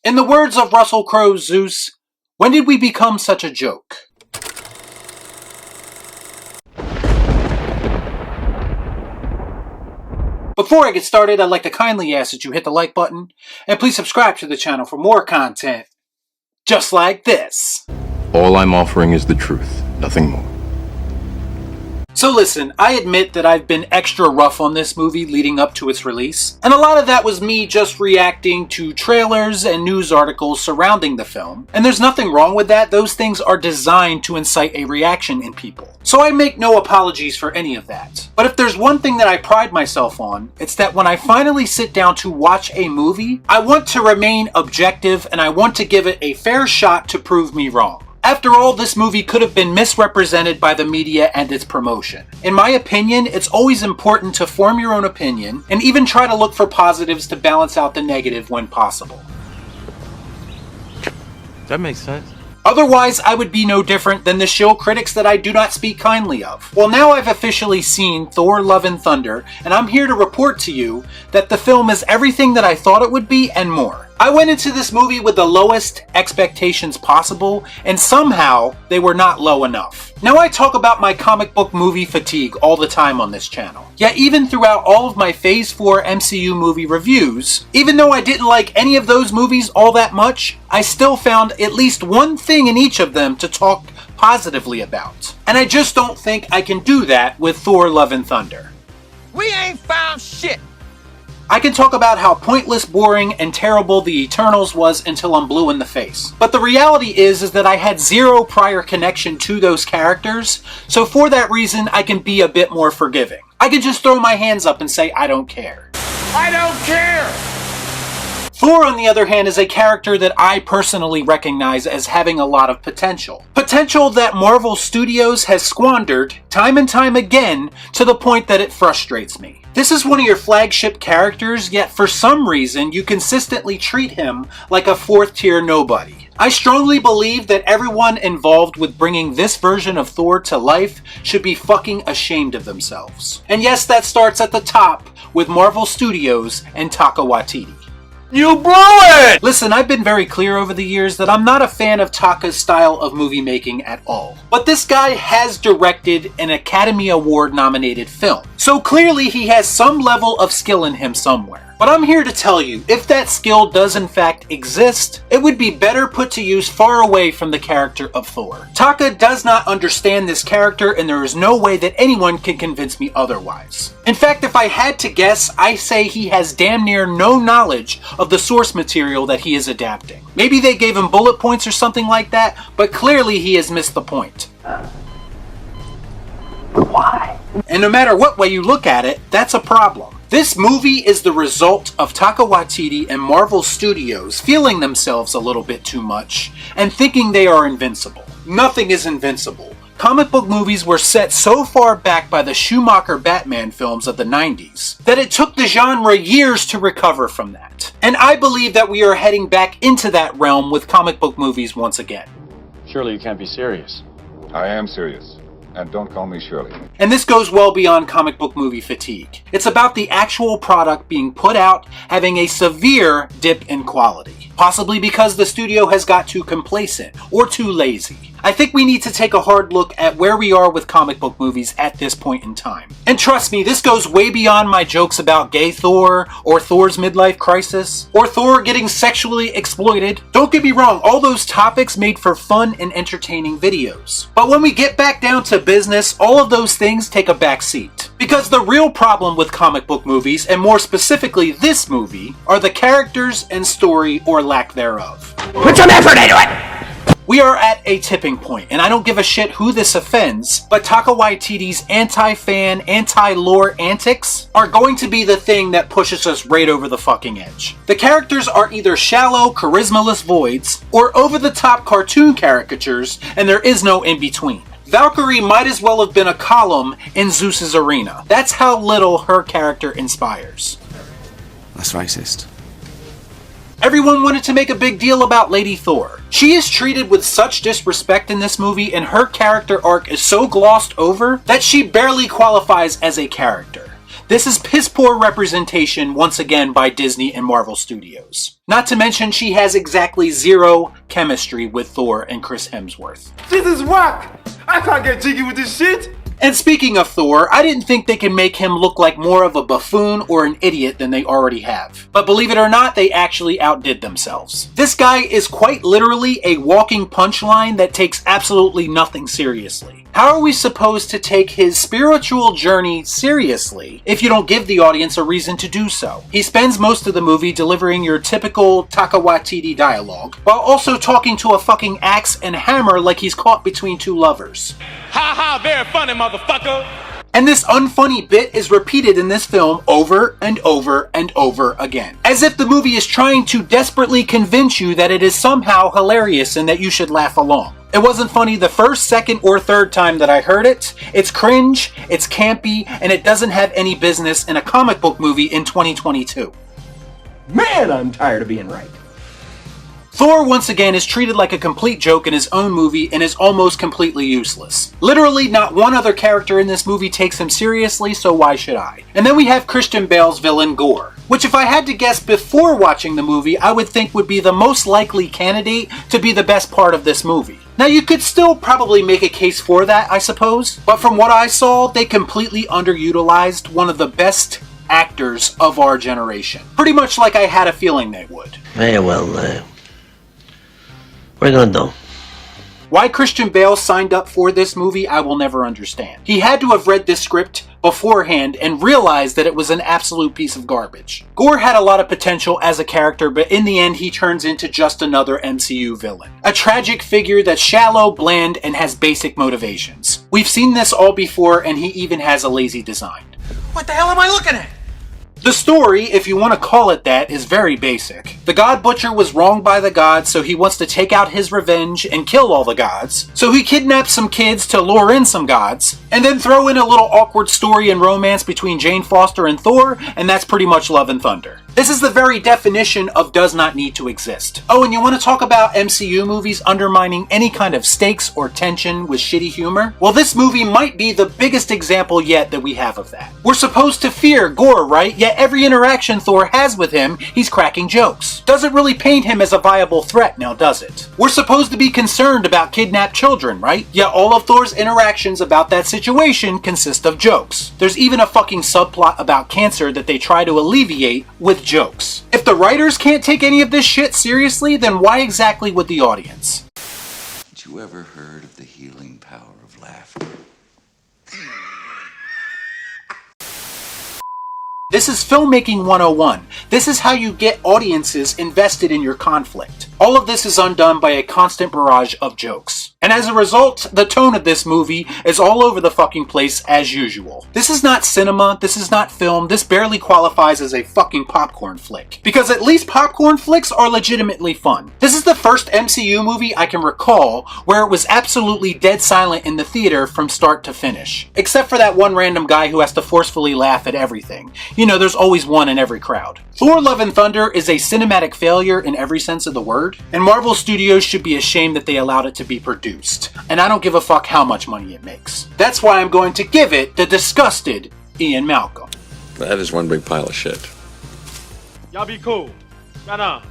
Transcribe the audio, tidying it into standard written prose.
In the words of Russell Crowe's Zeus, when did we become such a joke? Before I get started, I'd like to kindly ask that you hit the like button, and please subscribe to the channel for more content just like this. All I'm offering is the truth, nothing more. So listen, I admit that I've been extra rough on this movie leading up to its release, and a lot of that was me just reacting to trailers and news articles surrounding the film, and there's nothing wrong with that. Those things are designed to incite a reaction in people. So I make no apologies for any of that. But if there's one thing that I pride myself on, it's that when I finally sit down to watch a movie, I want to remain objective and I want to give it a fair shot to prove me wrong. After all, this movie could have been misrepresented by the media and its promotion. In my opinion, it's always important to form your own opinion and even try to look for positives to balance out the negative when possible. That makes sense. Otherwise, I would be no different than the shill critics that I do not speak kindly of. Well, now I've officially seen Thor Love Thunder, and I'm here to report to you that the film is everything that I thought it would be and more. I went into this movie with the lowest expectations possible, and somehow they were not low enough. Now, I talk about my comic book movie fatigue all the time on this channel. Yet even throughout all of my Phase 4 MCU movie reviews, even though I didn't like any of those movies all that much, I still found at least one thing in each of them to talk positively about. And I just don't think I can do that with Thor Love Thunder. We ain't found shit! I can talk about how pointless, boring, and terrible the Eternals was until I'm blue in the face. But the reality is that I had zero prior connection to those characters, so for that reason I can be a bit more forgiving. I can just throw my hands up and say I don't care. I don't care! Thor, on the other hand, is a character that I personally recognize as having a lot of potential. Potential that Marvel Studios has squandered time and time again to the point that it frustrates me. This is one of your flagship characters, yet for some reason you consistently treat him like a fourth-tier nobody. I strongly believe that everyone involved with bringing this version of Thor to life should be fucking ashamed of themselves. And yes, that starts at the top with Marvel Studios and Taika Waititi. You blew it! Listen, I've been very clear over the years that I'm not a fan of Taika's style of movie making at all. But this guy has directed an Academy Award nominated film. So clearly he has some level of skill in him somewhere. But I'm here to tell you, if that skill does in fact exist, it would be better put to use far away from the character of Thor. Taika does not understand this character, and there is no way that anyone can convince me otherwise. In fact, if I had to guess, I say he has damn near no knowledge of the source material that he is adapting. Maybe they gave him bullet points or something like that, but clearly he has missed the point. Why? And no matter what way you look at it, that's a problem. This movie is the result of Taika Waititi and Marvel Studios feeling themselves a little bit too much and thinking they are invincible. Nothing is invincible. Comic book movies were set so far back by the Schumacher Batman films of the 90s that it took the genre years to recover from that. And I believe that we are heading back into that realm with comic book movies once again. Surely you can't be serious. I am serious. And don't call me Shirley. And this goes well beyond comic book movie fatigue. It's about the actual product being put out having a severe dip in quality. Possibly because the studio has got too complacent or too lazy. I think we need to take a hard look at where we are with comic book movies at this point in time. And trust me, this goes way beyond my jokes about gay Thor, or Thor's midlife crisis, or Thor getting sexually exploited. Don't get me wrong, all those topics made for fun and entertaining videos. But when we get back down to business, all of those things take a back seat. Because the real problem with comic book movies, and more specifically this movie, are the characters and story or lack thereof. Put some effort into it! We are at a tipping point, and I don't give a shit who this offends, but Taika Waititi's anti-fan, anti-lore antics are going to be the thing that pushes us right over the fucking edge. The characters are either shallow, charismaless voids, or over-the-top cartoon caricatures, and there is no in-between. Valkyrie might as well have been a column in Zeus's arena. That's how little her character inspires. That's racist. Everyone wanted to make a big deal about Lady Thor. She is treated with such disrespect in this movie, and her character arc is so glossed over that she barely qualifies as a character. This is piss poor representation once again by Disney and Marvel Studios. Not to mention she has exactly zero chemistry with Thor and Chris Hemsworth. This is whack! I can't get jiggy with this shit! And speaking of Thor, I didn't think they could make him look like more of a buffoon or an idiot than they already have. But believe it or not, they actually outdid themselves. This guy is quite literally a walking punchline that takes absolutely nothing seriously. How are we supposed to take his spiritual journey seriously if you don't give the audience a reason to do so? He spends most of the movie delivering your typical Taika Waititi dialogue, while also talking to a fucking axe and hammer like he's caught between two lovers. Ha ha, very funny, motherfucker! And this unfunny bit is repeated in this film over and over and over again. As if the movie is trying to desperately convince you that it is somehow hilarious and that you should laugh along. It wasn't funny the first, second, or third time that I heard it. It's cringe, it's campy, and it doesn't have any business in a comic book movie in 2022. Man, I'm tired of being right. Thor, once again, is treated like a complete joke in his own movie and is almost completely useless. Literally, not one other character in this movie takes him seriously, so why should I? And then we have Christian Bale's villain, Gorr, which if I had to guess before watching the movie, I would think would be the most likely candidate to be the best part of this movie. Now, you could still probably make a case for that, I suppose, but from what I saw, they completely underutilized one of the best actors of our generation. Pretty much like I had a feeling they would. Very well, we're gonna do. Why Christian Bale signed up for this movie, I will never understand. He had to have read this script beforehand and realized that it was an absolute piece of garbage. Gorr had a lot of potential as a character, but in the end he turns into just another MCU villain. A tragic figure that's shallow, bland, and has basic motivations. We've seen this all before, and he even has a lazy design. What the hell am I looking at? The story, if you want to call it that, is very basic. The God Butcher was wronged by the gods, so he wants to take out his revenge and kill all the gods. So he kidnaps some kids to lure in some gods, and then throw in a little awkward story and romance between Jane Foster and Thor, and that's pretty much Love and Thunder. This is the very definition of does not need to exist. Oh, and you want to talk about MCU movies undermining any kind of stakes or tension with shitty humor? Well, this movie might be the biggest example yet that we have of that. We're supposed to fear Gorr, right? Yet every interaction Thor has with him, he's cracking jokes. Doesn't really paint him as a viable threat now, does it? We're supposed to be concerned about kidnapped children, right? Yet all of Thor's interactions about that situation consist of jokes. There's even a fucking subplot about cancer that they try to alleviate with jokes. If the writers can't take any of this shit seriously, then why exactly would the audience? Had you ever heard of the healing power of laughter? This is filmmaking 101. This is how you get audiences invested in your conflict. All of this is undone by a constant barrage of jokes. And as a result, the tone of this movie is all over the fucking place as usual. This is not cinema, this is not film, this barely qualifies as a fucking popcorn flick. Because at least popcorn flicks are legitimately fun. This is the first MCU movie I can recall where it was absolutely dead silent in the theater from start to finish. Except for that one random guy who has to forcefully laugh at everything. You know, there's always one in every crowd. Thor Love and Thunder is a cinematic failure in every sense of the word, and Marvel Studios should be ashamed that they allowed it to be produced. And I don't give a fuck how much money it makes. That's why I'm going to give it the Disgusted Ian Malcolm. That is one big pile of shit. Y'all be cool. Shut up.